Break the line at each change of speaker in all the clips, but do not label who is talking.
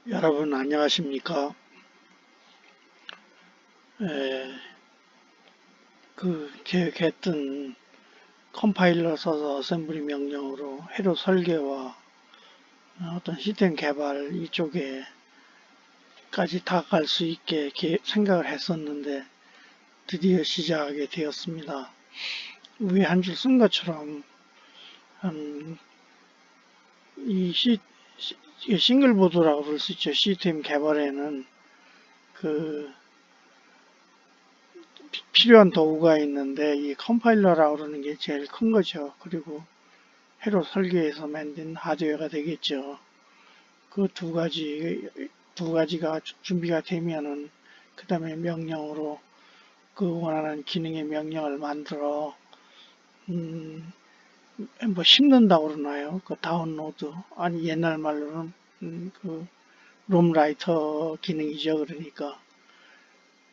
여러분 안녕하십니까? 에, 계획했던 컴파일러 써서 어셈블리 명령으로 회로 설계와 어떤 시스템 개발 이쪽에까지 다가갈 수 있게 생각을 했었는데 드디어 시작하게 되었습니다. 위에 한 줄 쓴 것처럼 음, 이 싱글보드라고 부를 수 있죠. 시스템 개발에는 그 필요한 도구가 있는데 이 컴파일러라고 그러는 게 제일 큰 거죠. 그리고 회로 설계해서 만든 하드웨어가 되겠죠. 그 두 가지가 준비가 되면은 그 다음에 명령으로 그 원하는 기능의 명령을 만들어 음, 뭐 심는다고 그러나요? 그 다운로드 아니 옛날 말로는 그 롬라이터 기능이죠. 그러니까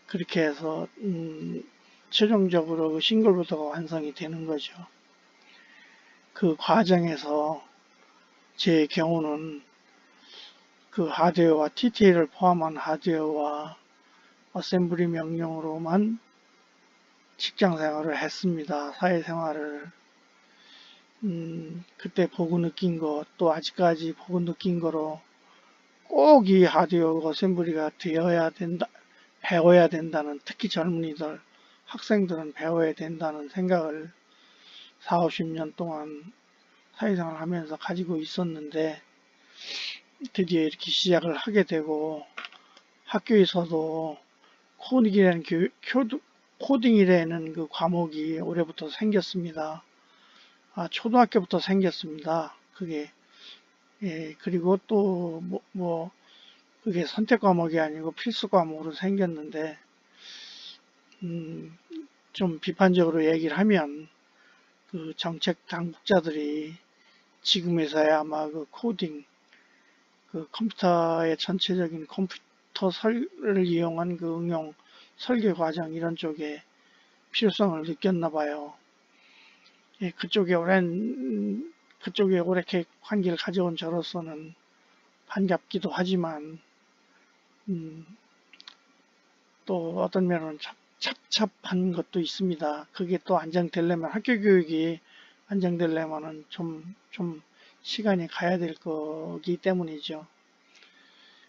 그렇게 해서 최종적으로 그 싱글보드가 완성이 되는 거죠. 그 과정에서 제 경우는 그 하드웨어와 TTL을 포함한 하드웨어와 어셈블리 명령으로만 직장 생활을 했습니다. 사회생활을 그때 보고 느낀 것, 또 아직까지 보고 느낀 거로 꼭 이 하드웨어 어셈블리가 되어야 된다, 배워야 된다는, 특히 젊은이들, 학생들은 배워야 된다는 생각을 4, 50년 동안 사회생활을 하면서 가지고 있었는데 드디어 이렇게 시작을 하게 되고 학교에서도 코딩이라는 그 과목이 올해부터 생겼습니다. 초등학교부터 생겼습니다. 그게 그리고 또 그게 선택 과목이 아니고 필수 과목으로 생겼는데 음, 좀 비판적으로 얘기를 하면 그 정책 당국자들이 지금에서야 아마 그 코딩 그 컴퓨터의 전체적인 컴퓨터를 이용한 그 응용 설계 과정 이런 쪽에 필요성을 느꼈나 봐요. 예, 그쪽에 오래 관계를 가져온 저로서는 반갑기도 하지만, 음, 또 어떤 면은 찹찹한 것도 있습니다. 그게 또 안정되려면, 학교 교육이 안정되려면은 좀 시간이 가야 될 거기 때문이죠.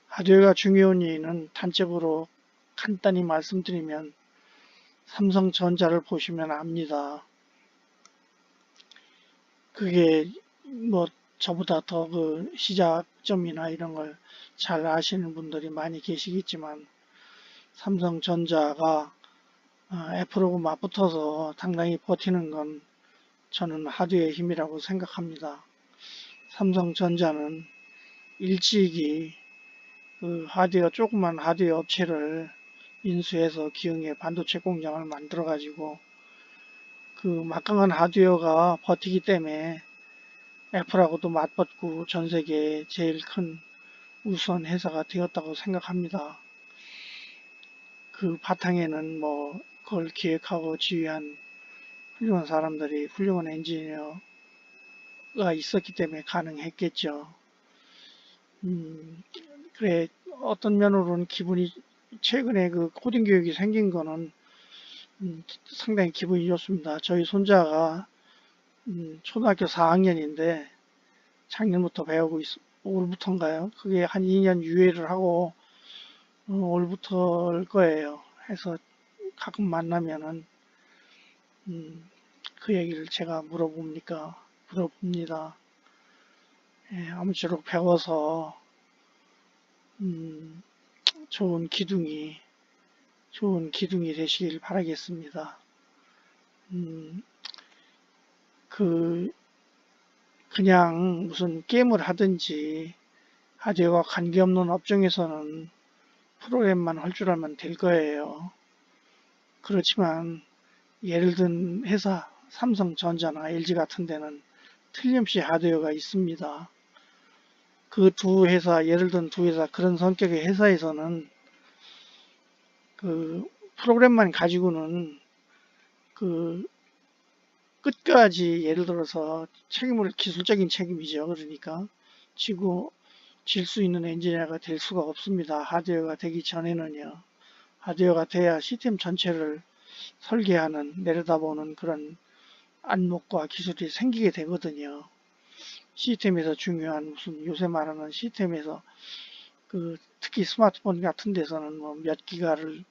하드웨어가 중요한 이유는 단적으로 간단히 말씀드리면, 삼성전자를 보시면 압니다. 그게 뭐 저보다 더 그 시작점이나 이런 걸 잘 아시는 분들이 많이 계시겠지만 삼성전자가 애플하고 맞붙어서 상당히 버티는 건 저는 하드웨어의 힘이라고 생각합니다. 삼성전자는 일찍이 그 조그만 하드웨어 업체를 인수해서 기흥에 반도체 공장을 만들어 가지고 그 막강한 하드웨어가 버티기 때문에 애플하고도 맞붙고 전 세계에 제일 큰 우수한 회사가 되었다고 생각합니다. 그 바탕에는 뭐 그걸 기획하고 지휘한 훌륭한 사람들이 훌륭한 엔지니어가 있었기 때문에 가능했겠죠. 음, 그래 어떤 면으로는 기분이 최근에 그 코딩 교육이 생긴 거는 상당히 기분이 좋습니다. 저희 손자가 초등학교 4학년인데 작년부터 배우고 올부터인가요? 그게 한 2년 유예를 하고 올부터일 거예요. 해서 가끔 만나면은 그 얘기를 제가 물어봅니다. 예, 아무쪼록 배워서 음, 좋은 기둥이 되시길 바라겠습니다. 음, 그 그냥 무슨 게임을 하든지 하드웨어와 관계없는 업종에서는 프로그램만 할 줄 알면 될 거예요. 그렇지만 예를 든 회사 삼성전자나 LG 같은 데는 틀림없이 하드웨어가 있습니다. 그 두 회사, 예를 든 두 회사, 그런 성격의 회사에서는 그 프로그램만 가지고는 그 끝까지 예를 들어서 기술적인 책임이죠. 그러니까 지고 질 수 있는 엔지니어가 될 수가 없습니다. 하드웨어가 되기 전에는요. 하드웨어가 돼야 시스템 전체를 설계하는, 내려다보는 그런 안목과 기술이 생기게 되거든요. 시스템에서 중요한 무슨 요새 말하는 시스템에서 특히 스마트폰 같은 데서는 뭐 몇 기가를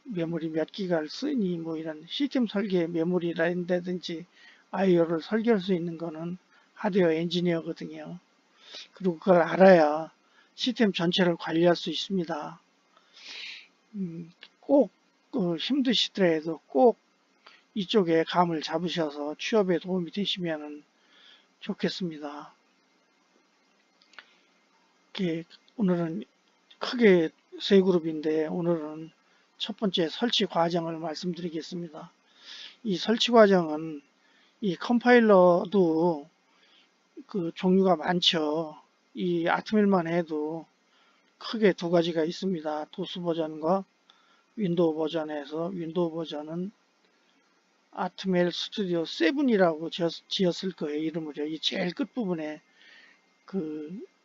메모리 몇 기가를 쓰니 뭐 이런 시스템 설계 메모리라든지 IO를 설계할 수 있는 거는 하드웨어 엔지니어거든요. 그리고 그걸 알아야 시스템 전체를 관리할 수 있습니다. 꼭 힘드시더라도 꼭 이쪽에 감을 잡으셔서 취업에 도움이 되시면 좋겠습니다. 오늘은 크게 세 그룹인데 오늘은 첫 번째 설치 과정을 말씀드리겠습니다. 이 설치 과정은 이 컴파일러도 종류가 많죠. 이 아트밀만 해도 크게 두 가지가 있습니다. 도스 버전과 윈도우 버전에서 윈도우 버전은 아트밀 스튜디오 7이라고 지었을 거예요. 이름을요. 이 제일 끝부분에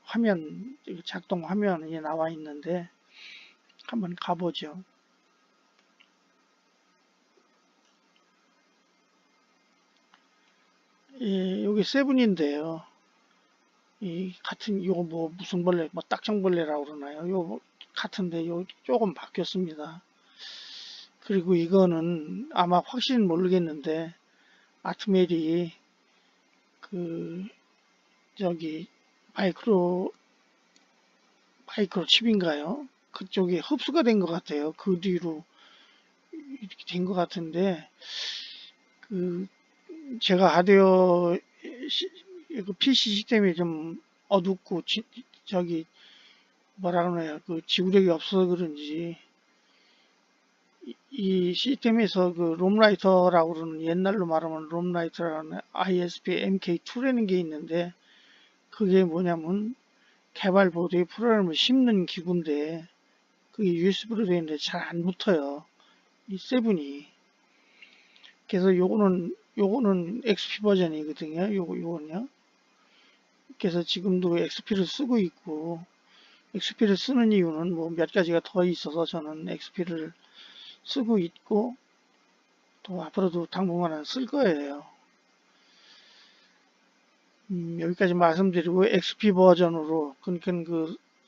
화면, 작동 화면이 나와 있는데 한번 가보죠. 예, 여기 7인데요. 이 요거 뭐 무슨 벌레, 뭐 딱정벌레라고 그러나요? 요 같은데 요 조금 바뀌었습니다. 그리고 이거는 아마 확실히 모르겠는데 아트멜이 저기 마이크로칩인가요? 그쪽에 흡수가 된 것 같아요. 그 뒤로 이렇게 된 것 같은데 제가 하드웨어 PC 시스템이 좀 어둡고 저기 뭐라 그러나요? 지구력이 없어서 그런지 이 시스템에서 롬라이터라고 그러는 옛날로 말하면 롬라이터라는 ISP MK2라는 게 있는데 그게 뭐냐면 개발 보드에 프로그램을 씹는 기구인데 그게 USB로 되어 있는데 잘 안 붙어요. 이 세븐이. 그래서 요거는 XP 버전이거든요. 요거는요. 그래서 지금도 XP를 쓰고 있고 XP를 쓰는 이유는 뭐 몇 가지가 더 있어서 저는 XP를 쓰고 있고 또 앞으로도 당분간은 쓸 거예요. 여기까지 말씀드리고 XP 버전으로 그러니까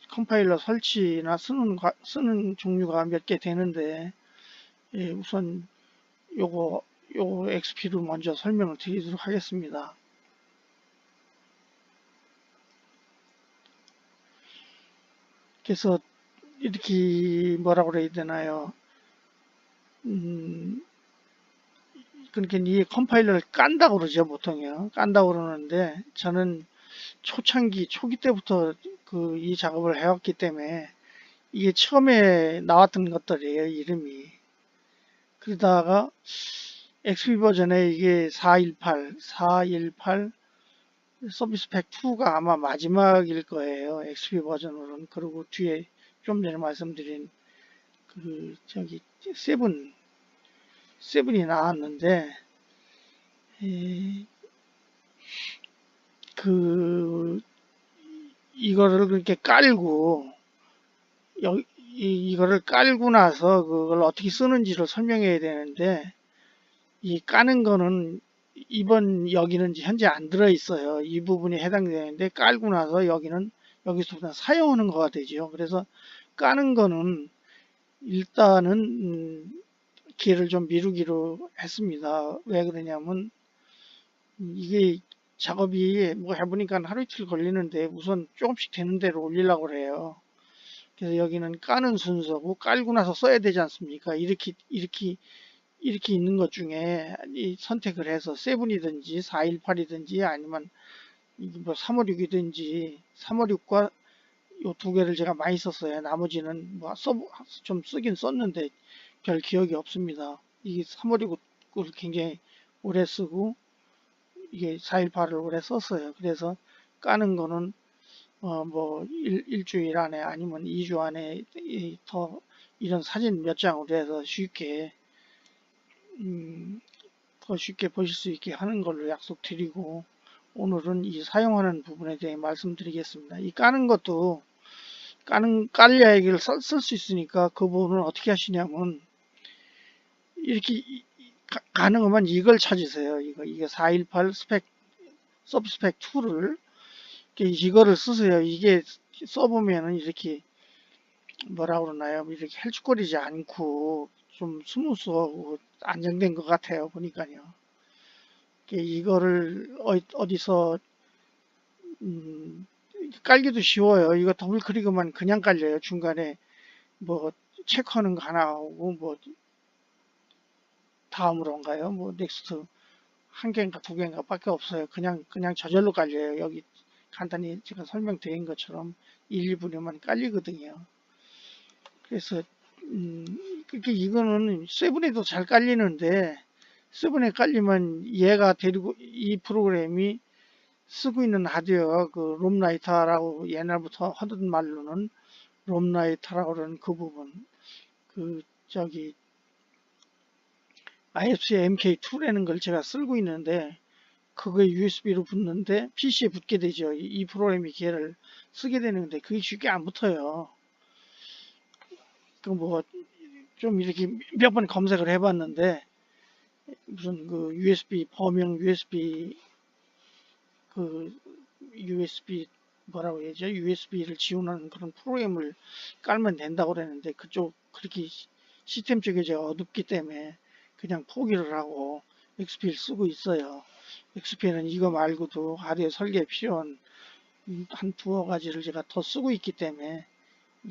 컴파일러 설치나 쓰는 종류가 몇 개 되는데 예, 우선 요거 XP로 먼저 설명을 드리도록 하겠습니다. 그래서 이렇게 뭐라고 그래야 되나요? 그러니까 이 컴파일러를 깐다고 그러죠, 보통요. 깐다고 그러는데 저는 초기 때부터 이 작업을 해왔기 때문에 이게 처음에 나왔던 것들이에요, 이름이. 그러다가 XP 버전에 이게 418 서비스 팩 2가 아마 마지막일 거예요. XP 버전으로는. 그리고 뒤에 좀 전에 말씀드린 저기 7이 나왔는데 이거를 그렇게 깔고 이거를 깔고 나서 그걸 어떻게 쓰는지를 설명해야 되는데 이 까는 거는 이번 여기는 현재 안 들어 있어요. 이 부분이 해당되는데 깔고 나서 여기서부터 사용하는 거가 되죠. 그래서 까는 거는 일단은 기회를 좀 미루기로 했습니다. 왜 그러냐면 이게 작업이 뭐 해보니까 하루 이틀 걸리는데 우선 조금씩 되는 대로 올리려고 해요. 그래서 여기는 까는 순서고 깔고 나서 써야 되지 않습니까? 이렇게 있는 것 중에 선택을 해서 7이든지 418이든지 아니면 뭐 356이든지 356과 요 두 개를 제가 많이 썼어요. 나머지는 뭐 좀 쓰긴 썼는데 별 기억이 없습니다. 이게 356을 굉장히 오래 쓰고 이게 418을 오래 썼어요. 그래서 까는 거는 뭐 일주일 안에 아니면 2주 안에 더 이런 사진 몇 장으로 해서 더 쉽게 보실 수 있게 하는 걸로 약속드리고 오늘은 이 사용하는 부분에 대해 말씀드리겠습니다. 이 까는 것도 깔려야 이걸 쓸 수 있으니까 그 부분은 어떻게 하시냐면 이렇게 가능하면 이걸 찾으세요. 이게 418 스펙 서브스펙 2를 이거를 쓰세요. 이게 써보면은 이렇게 뭐라 그러나요? 이렇게 헬쭉거리지 않고 좀 스무스하고 안정된 것 같아요. 보니까요. 이거를 어디서 깔기도 쉬워요. 이거 더블 클릭만 그냥 깔려요. 중간에 뭐 체크하는 거 하나 하고 뭐 다음으로인가요? 뭐 넥스트 한 개인가 두 개인가 밖에 없어요. 그냥 저절로 깔려요. 여기 간단히 제가 설명드린 것처럼 1, 2분에만 깔리거든요. 그래서 그렇게 이거는 세븐에도 잘 깔리는데 세븐에 깔리면 얘가 데리고 이 프로그램이 쓰고 있는 하드웨어가 그 롬라이터라고 옛날부터 하던 말로는 롬라이터라고 그러는 그 부분 그 저기 IFC MK2라는 걸 제가 쓰고 있는데 그거에 USB로 붙는데 PC에 붙게 되죠. 이 프로그램이 걔를 쓰게 되는데 그게 쉽게 안 붙어요. 그 뭐 좀 이렇게 몇 번 검색을 해봤는데 무슨 그 USB 범용 USB 그 USB 뭐라고 해야죠? USB를 지원하는 그런 프로그램을 깔면 된다고 그랬는데 그쪽 그렇게 시스템 쪽에 제가 어둡기 때문에 그냥 포기를 하고 XP를 쓰고 있어요. XP는 이거 말고도 하드웨어 설계에 필요한 한 두어 가지를 제가 더 쓰고 있기 때문에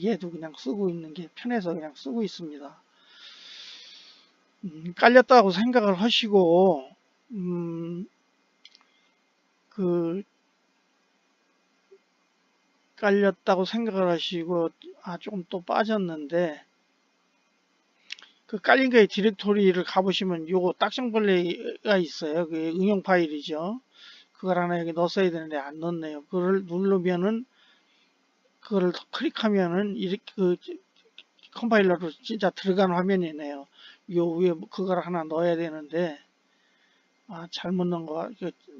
얘도 그냥 쓰고 있는 게 편해서 그냥 쓰고 있습니다. 깔렸다고 생각을 하시고 그 깔렸다고 생각을 하시고 조금 또 빠졌는데 그 깔린 거에 디렉토리를 가보시면 요거 딱정벌레가 있어요. 그 응용 파일이죠. 그걸 하나 여기 넣었어야 되는데 안 넣었네요. 그걸 누르면은 그거를 클릭하면은 이렇게 그 컴파일러로 진짜 들어간 화면이네요. 요 위에 그걸 하나 넣어야 되는데 잘못 넣은 거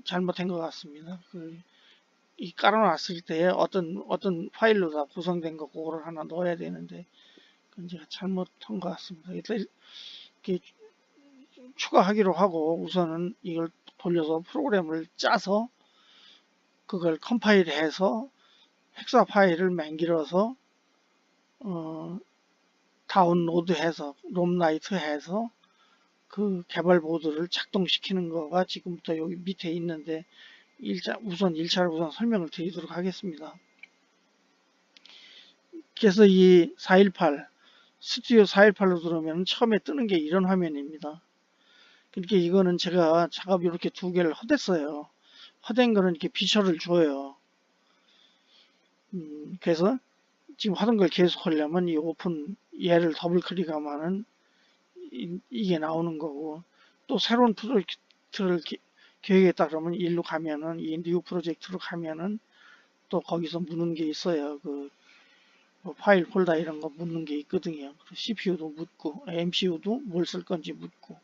잘못된 것 같습니다. 이 깔아놨을 때 어떤 파일로 다 구성된 거 그거를 하나 넣어야 되는데 그건 제가 잘못한 것 같습니다. 일단 이렇게 추가하기로 하고 우선은 이걸 돌려서 프로그램을 짜서 그걸 컴파일해서 헥사 파일을 만들어서 다운로드해서 롬라이트해서 그 개발 보드를 작동시키는 거가 지금부터 여기 밑에 있는데 우선 1차를 우선 설명을 드리도록 하겠습니다. 그래서 이 418 스튜디오 418로 들어오면 처음에 뜨는 게 이런 화면입니다. 그러니까 이거는 제가 작업 이렇게 두 개를 허댔어요. 허댄 거는 이렇게 비처를 줘요. 그래서 지금 하던 걸 계속 하려면 이 오픈 얘를 더블 클릭하면은 이게 나오는 거고 또 새로운 프로젝트를 계획했다 그러면 일로 가면은 이 뉴 프로젝트로 가면은 또 거기서 묻는 게 있어요. 뭐 파일 폴더 이런 거 묻는 게 있거든요. CPU도 묻고 MCU도 뭘 쓸 건지 묻고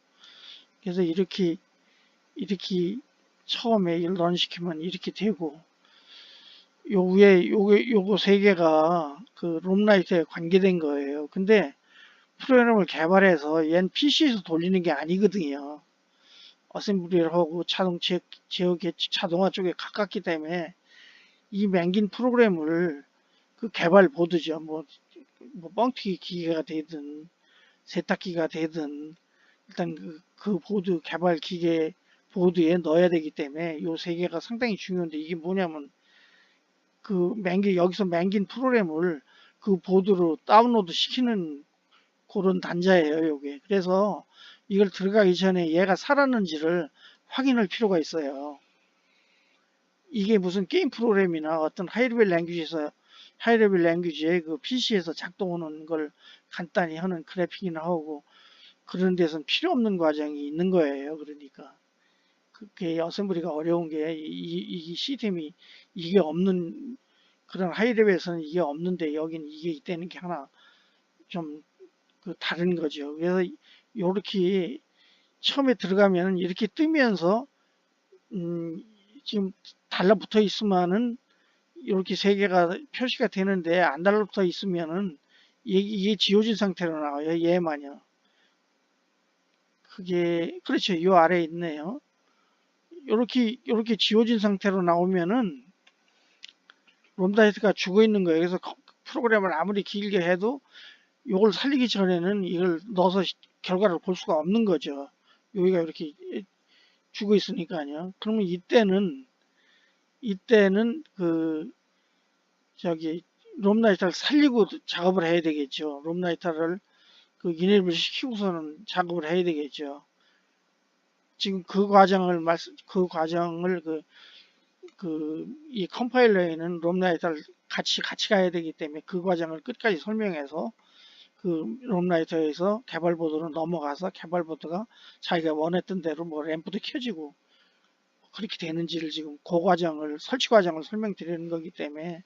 그래서 이렇게 처음에 일 런시키면 이렇게 되고 요 위에 요거 세 개가 그 롬라이트에 관계된 거예요. 근데 프로그램을 개발해서 얘는 PC에서 돌리는 게 아니거든요. 어셈블리를 하고 제어 자동화 쪽에 가깝기 때문에 이 맹긴 프로그램을 그 개발 보드죠. 뭐 뻥튀기 기계가 되든 세탁기가 되든 일단 그 보드 개발 기계 보드에 넣어야 되기 때문에 요 세 개가 상당히 중요한데 이게 뭐냐면 여기서 맹긴 프로그램을 그 보드로 다운로드 시키는 그런 단자예요, 요게. 그래서 이걸 들어가기 전에 얘가 살았는지를 확인할 필요가 있어요. 이게 무슨 게임 프로그램이나 어떤 하이레벨 랭귀지의 그 PC에서 작동하는 걸 간단히 하는 그래픽이나 하고 그런 데서는 필요 없는 과정이 있는 거예요. 그러니까 그게 어셈블리가 어려운 게 이 시스템이 이게 없는 그런 하이레벨에서는 이게 없는데 여기는 이게 있다는 게 하나 좀 다른 거죠. 그래서 이렇게 처음에 들어가면 이렇게 뜨면서 지금 달라붙어 있으면은 이렇게 세 개가 표시가 되는데 안 달라붙어 있으면은 이게 지워진 상태로 나와요. 얘만요. 그게 그렇죠. 요 아래에 있네요. 요렇게 지워진 상태로 나오면은 롬다이트가 죽어 있는 거예요. 그래서 프로그램을 아무리 길게 해도 요걸 살리기 전에는 이걸 넣어서 결과를 볼 수가 없는 거죠. 여기가 이렇게 죽어 있으니까요. 그러면 이때는 그 저기 롬라이터를 살리고 작업을 해야 되겠죠. 롬라이터를 그 인앱을 시키고서는 작업을 해야 되겠죠. 지금 그 과정을 이 컴파일러에는 롬라이터를 같이 가야 되기 때문에 그 과정을 끝까지 설명해서 그 롬라이터에서 개발보드로 넘어가서 개발보드가 자기가 원했던 대로 뭐 램프도 켜지고 그렇게 되는지를 지금 그 과정을 설치 과정을 설명드리는 거기 때문에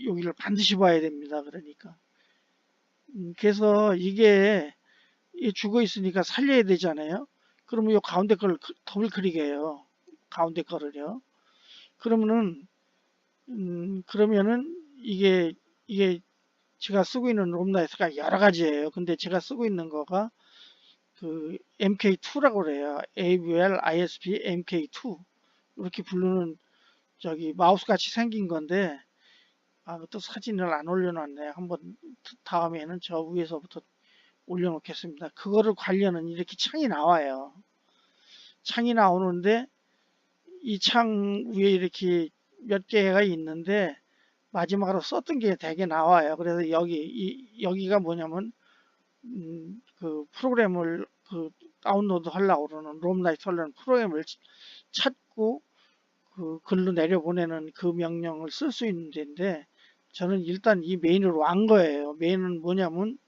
여기를 반드시 봐야 됩니다. 그러니까 그래서 이게 죽어 있으니까 살려야 되잖아요. 그러면 이 가운데 걸 더블 클릭해요. 가운데 거를요. 그러면은 이게 제가 쓰고 있는 롬라이트가 여러 가지예요. 근데 제가 쓰고 있는 거가 그 MK2라고 그래요. AVL ISP MK2 이렇게 부르는 저기 마우스 같이 생긴 건데 또 사진을 안 올려놨네. 한번 다음에는 저 위에서부터 올려놓겠습니다. 그거를 관련은 이렇게 창이 나와요. 창이 나오는데 이 창 위에 이렇게 몇 개가 있는데 마지막으로 썼던 게 되게 나와요. 그래서 여기가 뭐냐면 그 프로그램을 다운로드 하려고 그러는 롬라이트 하려는 프로그램을 찾고 그 글로 내려보내는 그 명령을 쓸 수 있는 데인데 저는 일단 이 메인으로 안 거예요. 메인은 뭐냐면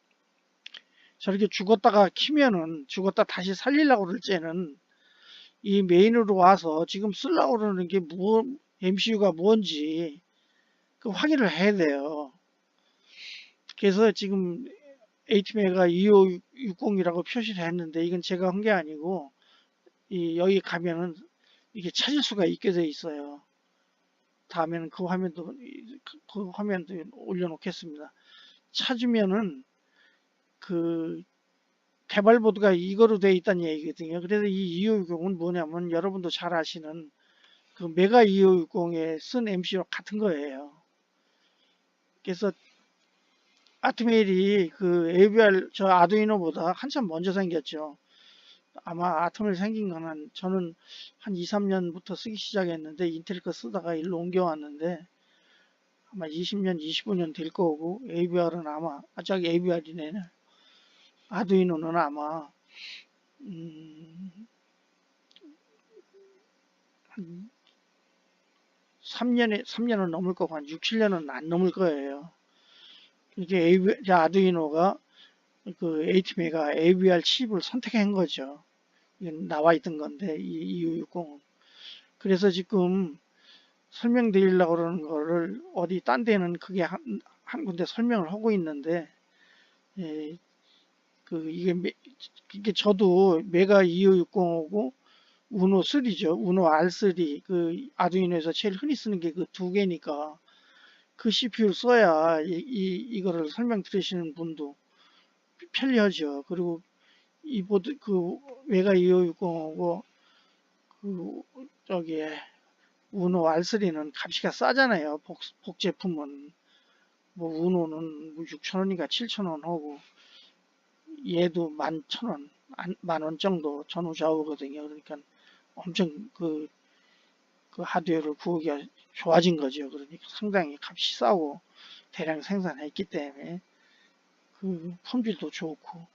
저렇게 죽었다가 키면은 죽었다 다시 살리려고 그럴 때는 이 메인으로 와서 지금 쓰려고 그러는 게 MCU가 뭔지 그 확인을 해야 돼요. 그래서 지금 ATME가 2560이라고 표시를 했는데 이건 제가 한 게 아니고 여기 가면은 이게 찾을 수가 있게 돼 있어요. 다음에는 그 화면도 올려놓겠습니다. 찾으면은 그 개발보드가 이거로 되어 있다는 얘기거든요. 그래서 이 2560은 뭐냐면 여러분도 잘 아시는 그 메가 2560에 쓴 MCU 같은 거예요. 그래서 아트멜이 그 AVR 저 아두이노보다 한참 먼저 생겼죠. 아마 아트멜 생긴 거는 저는 한 2, 3년부터 쓰기 시작했는데 인텔 거 쓰다가 일로 옮겨왔는데 아마 20년, 25년 될 거고 AVR은 아마 저기 AVR이네. 아두이노는 아마 한 3년은 넘을 거고 한 6, 7년은 안 넘을 거예요. 이게 아두이노가 그 ATME가 AVR 칩을 선택한 거죠. 이건 나와 있던 건데 이 2560. 그래서 지금 설명드리려고 그러는 거를 어디 딴 데는 그게 한 군데 설명을 하고 있는데 예, 이게 저도 메가 2560하고 우노 3죠. 우노 R3 그 아두이노에서 제일 흔히 쓰는 게 그 두 개니까 그 CPU를 써야 이거를 설명 들으시는 분도 편리하죠. 그리고 이 보드 그 메가 2560하고 그 저기 우노 R3는 값이가 싸잖아요. 복 제품은 뭐 우노는 6,000원인가 7,000원 하고 얘도 11,000원, 10,000원 정도 전후 좌우거든요. 그러니까 엄청 그 하드웨어를 구하기가 좋아진 거죠. 그러니까 상당히 값이 싸고 대량 생산했기 때문에 그 품질도 좋고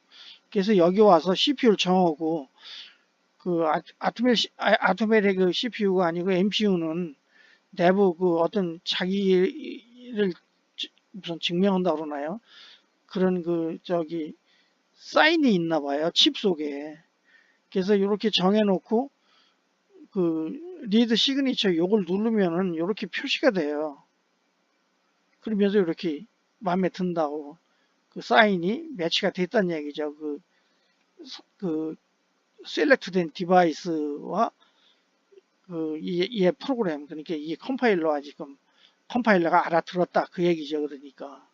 그래서 여기 와서 CPU를 정하고 그 아토멜의 그 CPU가 아니고 MPU는 내부 그 어떤 자기를 무슨 증명한다고 그러나요? 그런 그 저기 사인이 있나 봐요. 칩 속에. 그래서 이렇게 정해놓고 그 리드 시그니처 요걸 누르면은 이렇게 표시가 돼요. 그러면서 이렇게 마음에 든다고 그 사인이 매치가 됐다는 얘기죠. 그 셀렉트된 디바이스와 얘 프로그램, 그러니까 이 컴파일러가 지금, 컴파일러가 알아들었다. 그 얘기죠. 그러니까.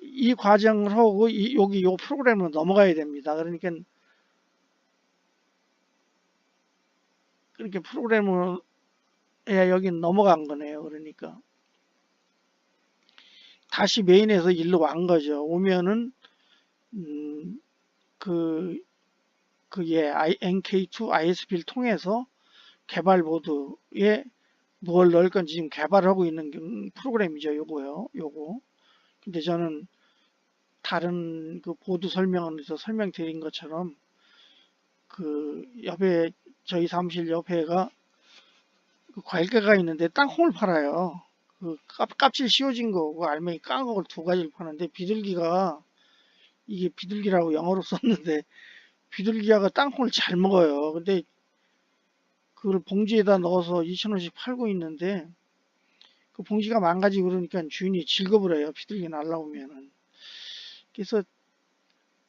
이 과정을 하고, 여기 요 프로그램으로 넘어가야 됩니다. 그러니까 프로그램으로, 여기 넘어간 거네요. 그러니까. 다시 메인에서 일로 완 거죠. 오면은, 음, 그, NK2 ISP를 통해서 개발 보드에 뭘 넣을 건지 지금 개발하고 있는 프로그램이죠. 요거. 근데 저는 다른 그 보드 설명원에서 설명드린 것처럼 옆에 저희 사무실 옆에가 그 과일가가 있는데 땅콩을 팔아요. 껍질 씌워진 거고 알맹이 깐 거를 두 가지를 파는데 비둘기가 이게 비둘기라고 영어로 썼는데 비둘기가 땅콩을 잘 먹어요. 근데 그걸 봉지에다 넣어서 2,000원씩 팔고 있는데 그 봉지가 망가지고 그러니까 주인이 질겁을 해요. 비둘기 날라오면은. 그래서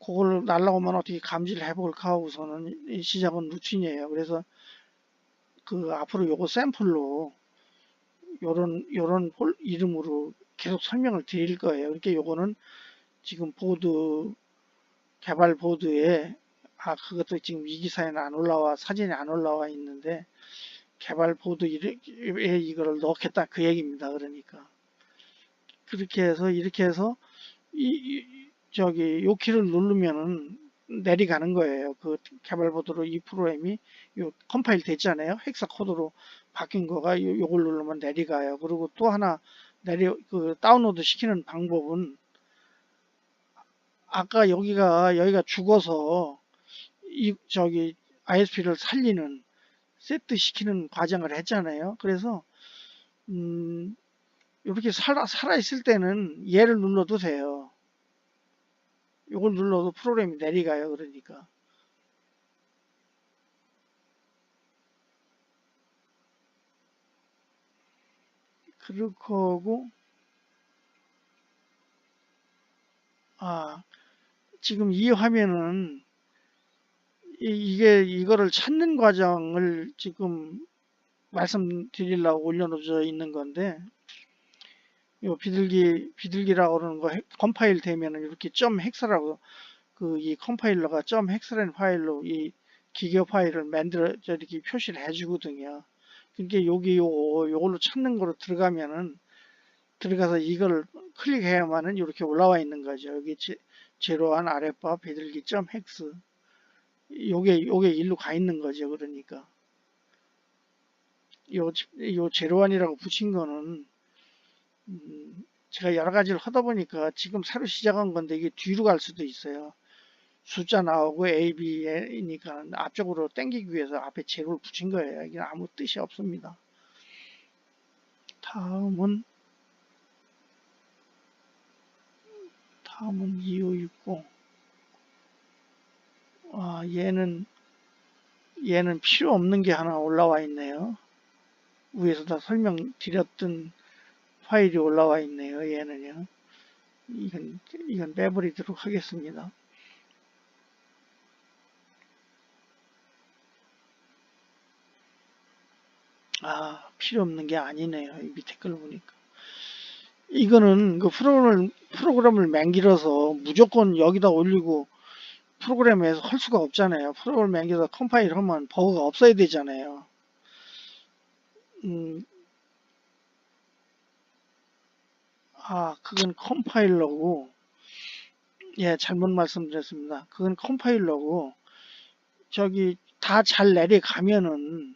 그걸 날라오면 어떻게 감지를 해볼까 하고서는 시작은 루틴이에요. 그래서 앞으로 요거 샘플로 요런 이름으로 계속 설명을 드릴 거예요. 그러니까 요거는 지금 개발 보드에 그것도 지금 위기사에는 안 올라와 사진이 안 올라와 있는데 개발 보드에 이거를 넣겠다 그 얘기입니다. 그러니까 이렇게 해서 요 키를 누르면은 내려가는 거예요. 그 개발 보드로 이 프로그램이 요 컴파일 됐잖아요. 헥사 코드로 바뀐 거가 요걸 누르면 내려가요. 그리고 또 하나 다운로드 시키는 방법은 아까 여기가 죽어서 ISP를 살리는 세트 시키는 과정을 했잖아요. 그래서 이렇게 살아 있을 때는 얘를 눌러도 돼요. 요걸 눌러도 프로그램이 내려가요. 그러니까 그렇게 하고 지금 이 화면은 이거를 찾는 과정을 지금 말씀드리려고 올려놓져 있는 건데 요 비둘기라고 그러는 거 컴파일 되면은 이렇게 점 헥사라고 이 컴파일러가 점 헥사라는 파일로 이 기계 파일을 만들어 이렇게 표시를 해주거든요. 그러니까 요걸로 찾는 거로 들어가서 이걸 클릭해야만은 이렇게 올라와 있는 거죠. 여기 제로한 아랫바 비둘기 점 헥스 요게 일로 가 있는 거죠. 그러니까 요 제로원이라고 붙인 거는 제가 여러 가지를 하다 보니까 지금 새로 시작한 건데 이게 뒤로 갈 수도 있어요. 숫자 나오고 A, B니까 앞쪽으로 당기기 위해서 앞에 제로를 붙인 거예요. 이게 아무 뜻이 없습니다. 다음은 2560. 얘는 필요 없는 게 하나 올라와 있네요. 위에서 다 설명드렸던 파일이 올라와 있네요. 얘는요. 이건 빼버리도록 하겠습니다. 필요 없는 게 아니네요. 이 밑에 걸 보니까. 이거는 그 프로그램을 맹길어서 무조건 여기다 올리고 프로그램에서 할 수가 없잖아요. 프로그램 맹길어서 컴파일 하면 버그가 없어야 되잖아요. 그건 컴파일러고, 잘못 말씀드렸습니다. 그건 컴파일러고, 다 잘 내려가면은,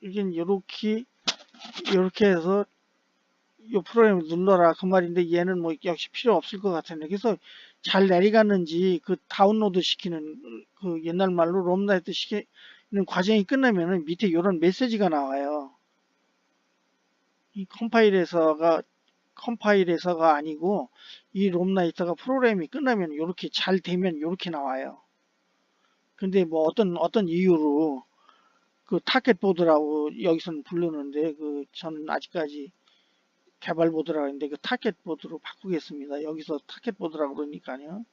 이게 요렇게 해서 이 프로그램을 눌러라 그 말인데 얘는 뭐 역시 필요 없을 것 같은데 그래서 잘 내려갔는지 그 다운로드 시키는 그 옛날 말로 롬라이트 시키는 과정이 끝나면은 밑에 이런 메시지가 나와요. 이 컴파일에서가 아니고 이 롬라이터가 프로그램이 끝나면 이렇게 잘 되면 이렇게 나와요. 근데 뭐 어떤 이유로 그 타켓 보드라고 여기서는 부르는데 저는 아직까지 개발 보드라고 했는데 그 타켓 보드로 바꾸겠습니다. 여기서 타켓 보드라고 그러니까요.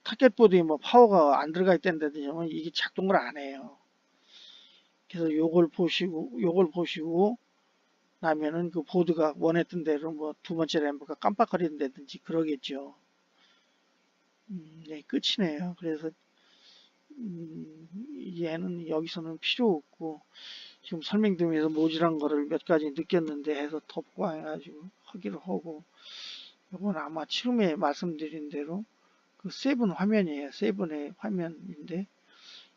타겟보드에 뭐 파워가 안 들어가 있다든지 이게 작동을 안 해요. 그래서 요걸 보시고 나면은 그 보드가 원했던 대로 뭐 두 번째 램프가 깜빡거린다든지 그러겠죠. 네, 끝이네요. 그래서 얘는 여기서는 필요 없고 지금 설명드리면서 모질한 거를 몇 가지 느꼈는데 해서 덮고해가지고 하기로 하고 이건 아마 처음에 말씀드린 대로 그 세븐 화면이에요. 세븐의 화면인데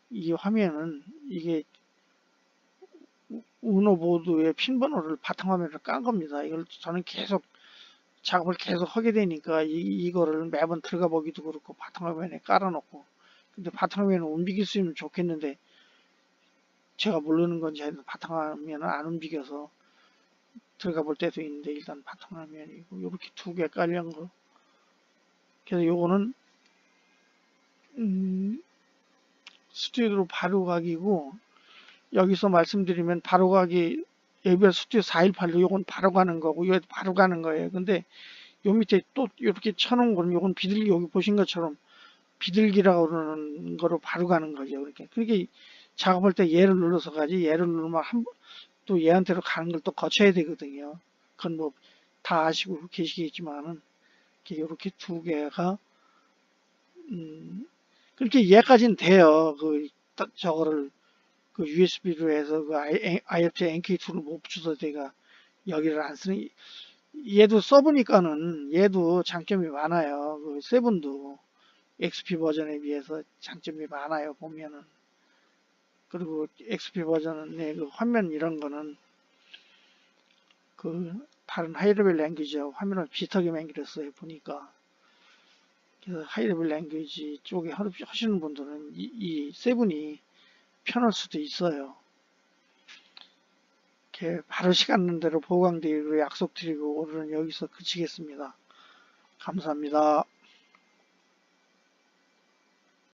이 화면은 이게 우노 보드의 핀 번호를 바탕화면으로 깐 겁니다. 이걸 저는 계속 작업을 계속 하게 되니까 이거를 매번 들어가 보기도 그렇고 바탕화면에 깔아놓고 근데 바탕화면을 움직일 수 있으면 좋겠는데 제가 모르는 건지 하여튼 바탕화면을 안 움직여서 들어가 볼 때도 있는데 일단 바탕화면이고 이렇게 두 개 깔린 거 그래서 요거는 스튜디오 바로가기고 여기서 말씀드리면 바로가기 예별 스튜디오 418로 요건 바로 가는 거고 이거 바로 가는 거예요. 근데 요 밑에 또 이렇게 쳐놓은 거는 요건 비둘기 여기 보신 것처럼 비둘기라고 그러는 거로 바로 가는 거죠. 그렇게 작업할 때 얘를 눌러서 가지 얘를 누르면 또 얘한테로 가는 걸 또 거쳐야 되거든요. 그건 뭐 다 아시고 계시겠지만은 이렇게 두 개가 그렇게 얘까지는 돼요. 저거를 그 USB로 해서 그 IoT NK2를 못 붙여서 제가 여기를 안 쓰는 얘도 써보니까는 얘도 장점이 많아요. 그 세븐도 XP 버전에 비해서 장점이 많아요. 보면은 그리고 XP 버전의 그 화면 이런 거는 그 다른 하이레벨 랭귀지하고 화면을 비슷하게 만들었어요. 보니까 그래서 하이레벨 랭귀지 쪽에 하시는 분들은 이 세븐이 편할 수도 있어요. 이렇게 바로 시간 대로 보강되기로 약속드리고 오늘은 여기서 그치겠습니다. 감사합니다.